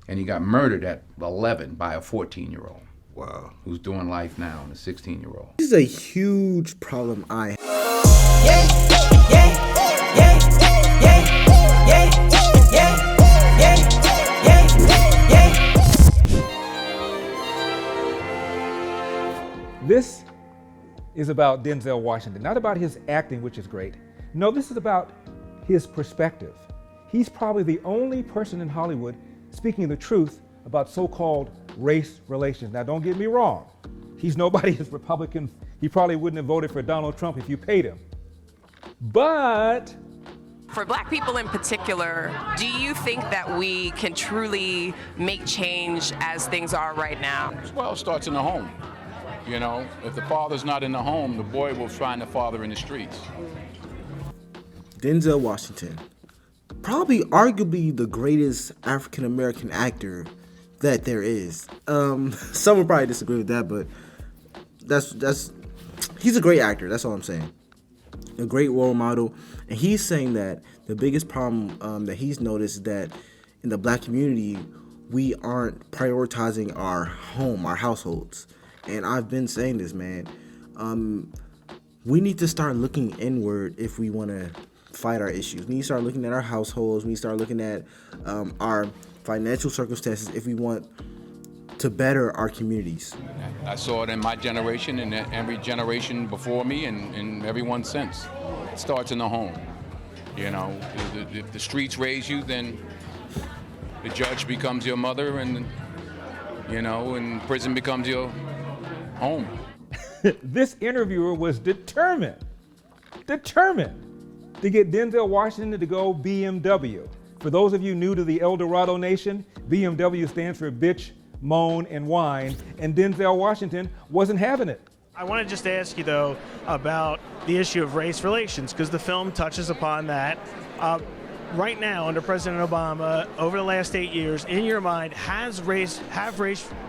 And he got murdered at 11 by a 14-year-old. Wow. Who's doing life now and a 16-year-old. This is a huge problem I have. This is about Denzel Washington, not about his acting, which is great. No, this is about his perspective. He's probably the only person in Hollywood speaking the truth about so-called race relations. Now, don't get me wrong. He's nobody's Republican. He probably wouldn't have voted for Donald Trump if you paid him. But for Black people in particular, do you think that we can truly make change as things are right now? Well, it starts in the home. You know, if the father's not in the home, the boy will find the father in the streets. Denzel Washington, probably arguably the greatest African-American actor that there is. Some would probably disagree with that, but he's a great actor. That's all I'm saying. A great role model. And he's saying that the biggest problem that he's noticed is that in the Black community, we aren't prioritizing our home, our households. And I've been saying this, man. We need to start looking inward if we want to fight our issues. We need to start looking at our households. We need to start looking at our financial circumstances if we want to better our communities. I saw it in my generation and every generation before me and everyone since. It starts in the home. You know, if the streets raise you, then the judge becomes your mother and, you know, and prison becomes your home. This interviewer was determined to get Denzel Washington to go BMW. For those of you new to the El Dorado Nation, BMW stands for bitch, moan, and whine, and Denzel Washington wasn't having it. I want to just ask you, though, about the issue of race relations, because the film touches upon that. Right now, under President Obama, over the last 8 years, in your mind, have race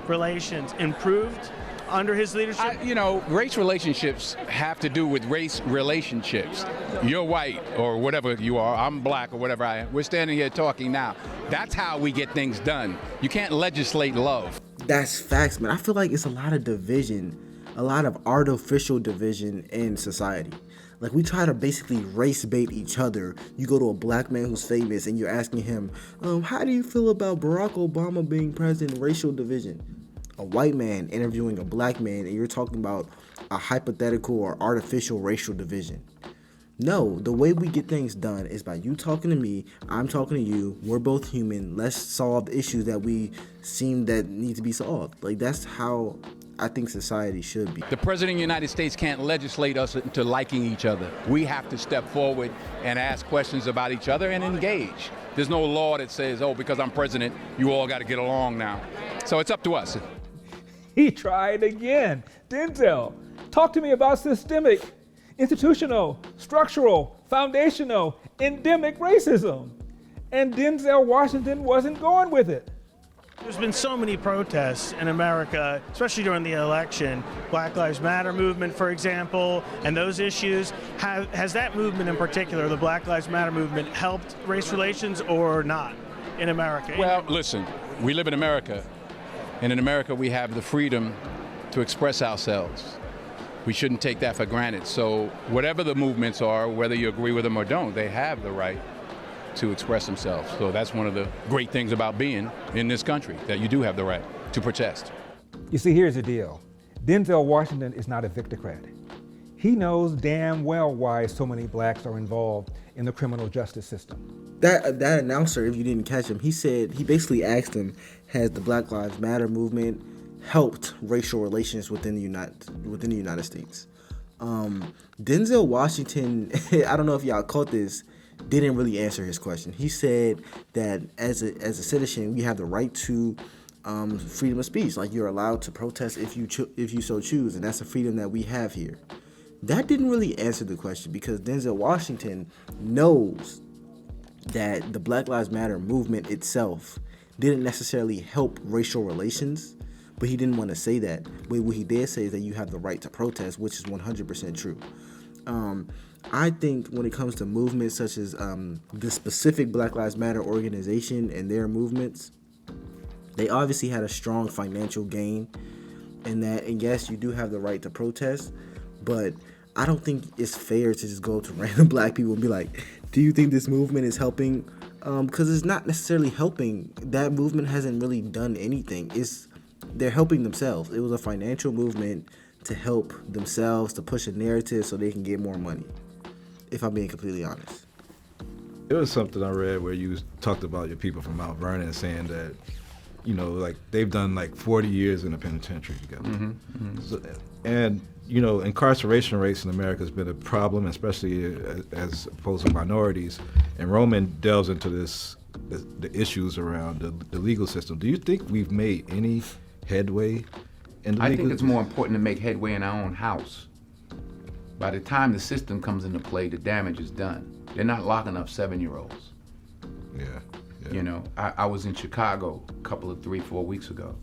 relations improved under his leadership? You know, race relationships have to do with race relationships. You're white or whatever you are, I'm black or whatever I am. We're standing here talking now. That's how we get things done. You can't legislate love. That's facts, man. I feel like it's a lot of division, a lot of artificial division in society. Like, we try to basically race bait each other. You go to a black man who's famous and you're asking him, how do you feel about Barack Obama being president? Racial division. A white man interviewing a black man and you're talking about a hypothetical or artificial racial division. No, the way we get things done is by you talking to me, I'm talking to you, we're both human, let's solve the issues that we seem that need to be solved. Like, that's how I think society should be. The President of the United States can't legislate us into liking each other. We have to step forward and ask questions about each other and engage. There's no law that says, oh, because I'm president, you all got to get along now. So it's up to us. He tried again. Denzel, talk to me about systemic, institutional, structural, foundational, endemic racism. And Denzel Washington wasn't going with it. There's been so many protests in America, especially during the election. Black Lives Matter movement, for example, and those issues. Has that movement in particular, the Black Lives Matter movement, helped race relations or not in America? Well, listen, we live in America. And in America, we have the freedom to express ourselves. We shouldn't take that for granted. So whatever the movements are, whether you agree with them or don't, they have the right to express themselves. So that's one of the great things about being in this country, that you do have the right to protest. You see, here's the deal. Denzel Washington is not a victocrat. He knows damn well why so many blacks are involved in the criminal justice system. That announcer, if you didn't catch him, he basically asked him, has the Black Lives Matter movement helped racial relations within the United States? Denzel Washington, I don't know if y'all caught this, didn't really answer his question. He said that as a citizen, we have the right to freedom of speech. Like, you're allowed to protest if you so choose, and that's a freedom that we have here. That didn't really answer the question, because Denzel Washington knows that the Black Lives Matter movement itself didn't necessarily help racial relations, but he didn't want to say that. But what he did say is that you have the right to protest, which is 100% true. I think when it comes to movements such as the specific Black Lives Matter organization and their movements, They obviously had a strong financial gain in that, and yes, you do have the right to protest, but I don't think it's fair to just go to random black people and be like, do you think this movement is helping? Because it's not necessarily helping. That movement hasn't really done anything. They're helping themselves. It was a financial movement to help themselves, to push a narrative so they can get more money, if I'm being completely honest. It was something I read where you talked about your people from Mount Vernon saying that, you know, like they've done like 40 years in the penitentiary together. So, and, you know, incarceration rates in America has been a problem, especially as opposed to minorities. And Roman delves into the issues around the legal system. Do you think we've made any headway in the I legal think it's more important to make headway in our own house. By the time the system comes into play, the damage is done. They're not locking up 7-year-olds. Yeah. You know, I was in Chicago a couple of 3-4 weeks ago,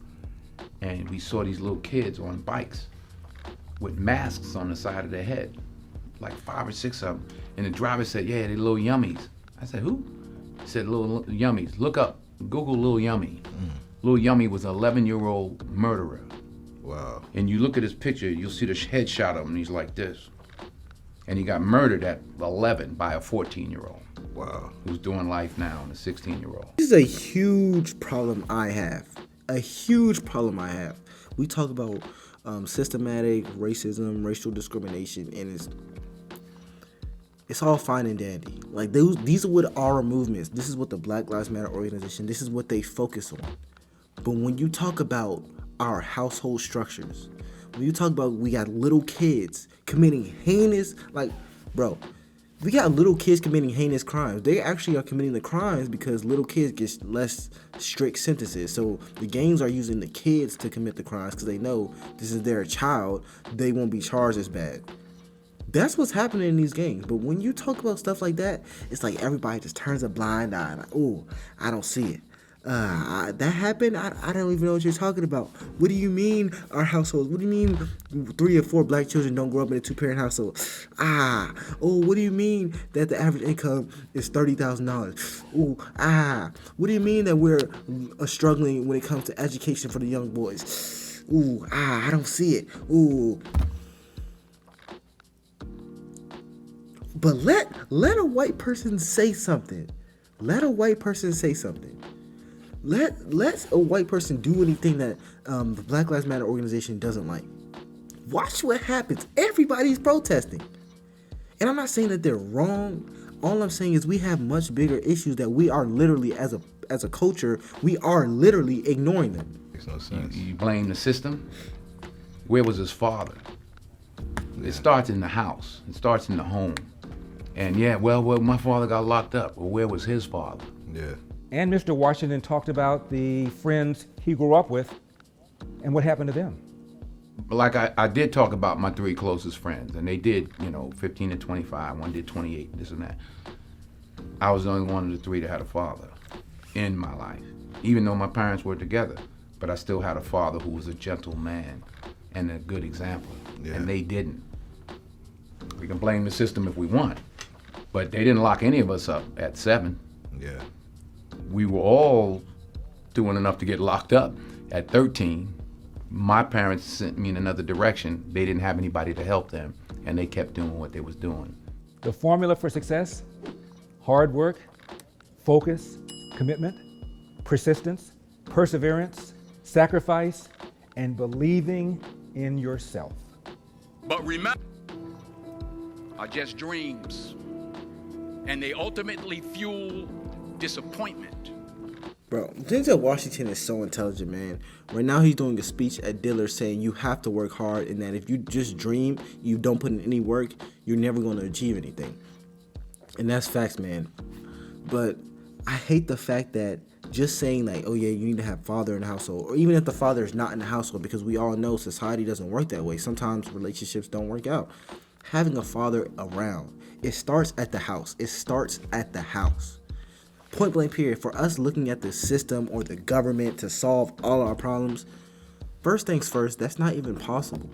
and we saw these little kids on bikes with masks on the side of their head, like 5 or 6 of them. And the driver said, yeah, they're little yummies. I said, who? He said, little yummies. Look up, Google Lil Yummy. Lil Yummy was an 11-year-old murderer. Wow. And you look at his picture, you'll see the headshot of him, and he's like this. And he got murdered at 11 by a 14-year-old. Wow. Who's doing life now, and a 16-year-old. This is a huge problem I have. A huge problem I have. We talk about systematic racism, racial discrimination, and it's all fine and dandy. Like these are what our movements. This is what the Black Lives Matter organization. This is what they focus on. But when you talk about our household structures, when you talk about we got little kids committing heinous, like, bro, we got little kids committing heinous crimes. They actually are committing the crimes because little kids get less strict sentences. So the gangs are using the kids to commit the crimes because they know this is their child. They won't be charged as bad. That's what's happening in these gangs. But when you talk about stuff like that, it's like everybody just turns a blind eye. Like, oh, I don't see it. That happened? I don't even know what you're talking about. What do you mean our households? What do you mean 3 or 4 black children don't grow up in a 2-parent household? What do you mean that the average income is $30,000? What do you mean that we're struggling when it comes to education for the young boys? I don't see it. But let a white person say something. Let a white person say something. Let a white person do anything that the Black Lives Matter organization doesn't like. Watch what happens. Everybody's protesting. And I'm not saying that they're wrong. All I'm saying is we have much bigger issues that we are literally, as a culture, we are literally ignoring them. Makes no sense. You blame the system? Where was his father? It starts in the house. It starts in the home. And yeah, well, my father got locked up. Well, where was his father? Yeah. And Mr. Washington talked about the friends he grew up with and what happened to them. Like I did talk about my 3 closest friends, and they did, 15 to 25. One did 28, this and that. I was the only one of the 3 that had a father in my life, even though my parents were together. But I still had a father who was a gentle man and a good example, and they didn't. We can blame the system if we want, but they didn't lock any of us up at 7. Yeah. We were all doing enough to get locked up at 13. My parents sent me in another direction. They didn't have anybody to help them, and they kept doing what they was doing. The formula for success: hard work, focus, commitment, persistence, perseverance, sacrifice, and believing in yourself. But remember, are just dreams, and they ultimately fuel disappointment. Bro, Denzel Washington is so intelligent, man. Right now he's doing a speech at Diller saying you have to work hard and that if you just dream, you don't put in any work, you're never going to achieve anything. And that's facts, man. But I hate the fact that just saying like, oh yeah, you need to have father in the household, or even if the father is not in the household, because we all know society doesn't work that way. Sometimes relationships don't work out. Having a father around, it starts at the house. It starts at the house. Point blank period. For us looking at the system or the government to solve all our problems, first things first, that's not even possible.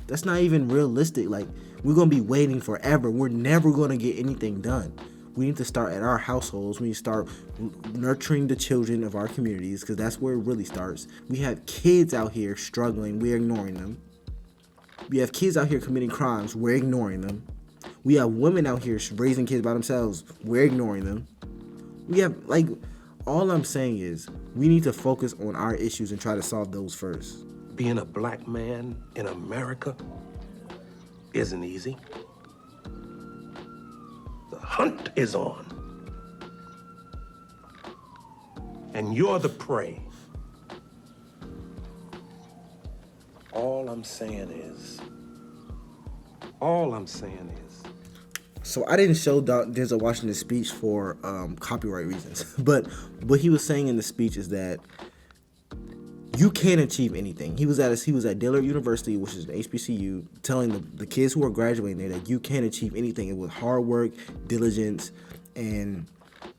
That's not even realistic. Like, we're going to be waiting forever. We're never going to get anything done. We need to start at our households. We need to start nurturing the children of our communities, because that's where it really starts. We have kids out here struggling. We're ignoring them. We have kids out here committing crimes. We're ignoring them. We have women out here raising kids by themselves. We're ignoring them. We have, like, all I'm saying is we need to focus on our issues and try to solve those first. Being a black man in America isn't easy. The hunt is on. And you're the prey. All I'm saying is, So I didn't show Denzel Washington's speech for copyright reasons, but what he was saying in the speech is that you can achieve anything. He was at Dillard University, which is an HBCU, telling the kids who are graduating there that you can achieve anything, and with hard work, diligence, and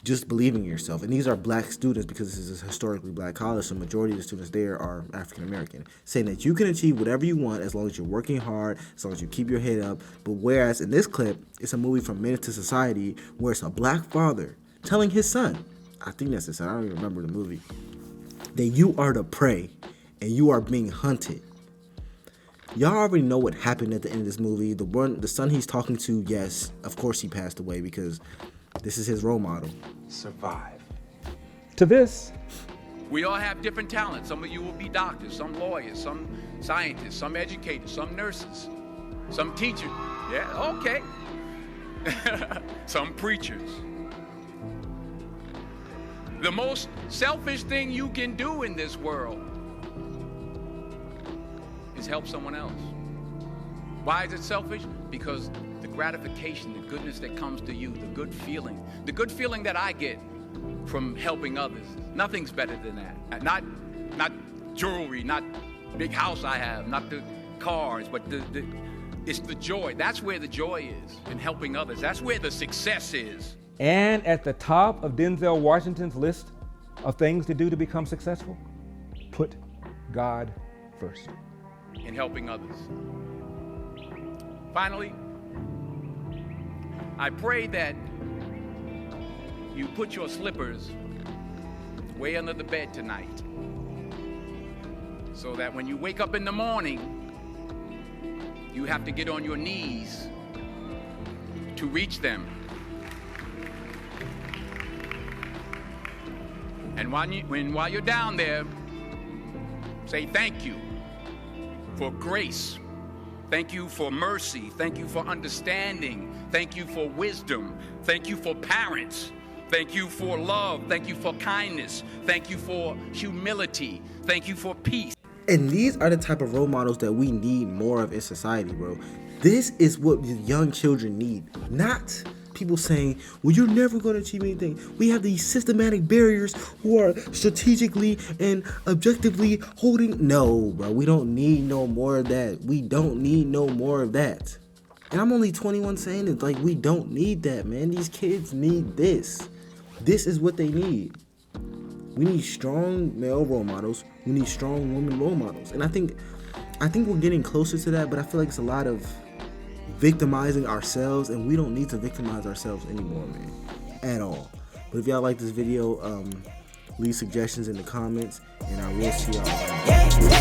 just believing in yourself. And these are black students, because this is a historically black college, so the majority of the students there are African American, saying that you can achieve whatever you want as long as you're working hard, as long as you keep your head up. But whereas in this clip, it's a movie from Menace to Society, where it's a black father telling his son, I think that's his son, I don't even remember the movie, that you are the prey and you are being hunted. Y'all already know what happened at the end of this movie. The son he's talking to, yes, of course he passed away, because this is his role model. survive. To this, We all have different talents. Some of you will be doctors, some lawyers, some scientists, some educators, some nurses, some teachers. Yeah, okay. Some preachers. The most selfish thing you can do in this world is help someone else. Why is it selfish? Because the gratification, the goodness that comes to you, the good feeling that I get from helping others, nothing's better than that. Not jewelry, not big house I have, not the cars, but it's the joy. That's where the joy is, in helping others. That's where the success is. and at the top of Denzel Washington's list of things to do to become successful, put God first. In helping others. Finally, I pray that you put your slippers way under the bed tonight, so that when you wake up in the morning, you have to get on your knees to reach them. And while you're down there, say thank you for grace. Thank you for mercy. Thank you for understanding. Thank you for wisdom. Thank you for parents. Thank you for love. Thank you for kindness. Thank you for humility. Thank you for peace. And these are the type of role models that we need more of in society, bro. This is what young children need, not people saying, well, you're never going to achieve anything. We have these systematic barriers who are strategically and objectively holding. No, bro, we don't need no more of that. We don't need no more of that. And I'm only 21 saying it, like, we don't need that, man. These kids need this. This is what they need. We need strong male role models. We need strong women role models. And I think we're getting closer to that, but I feel like it's a lot of victimizing ourselves, and we don't need to victimize ourselves anymore, man, at all. But if y'all like this video, leave suggestions in the comments, and I will see y'all.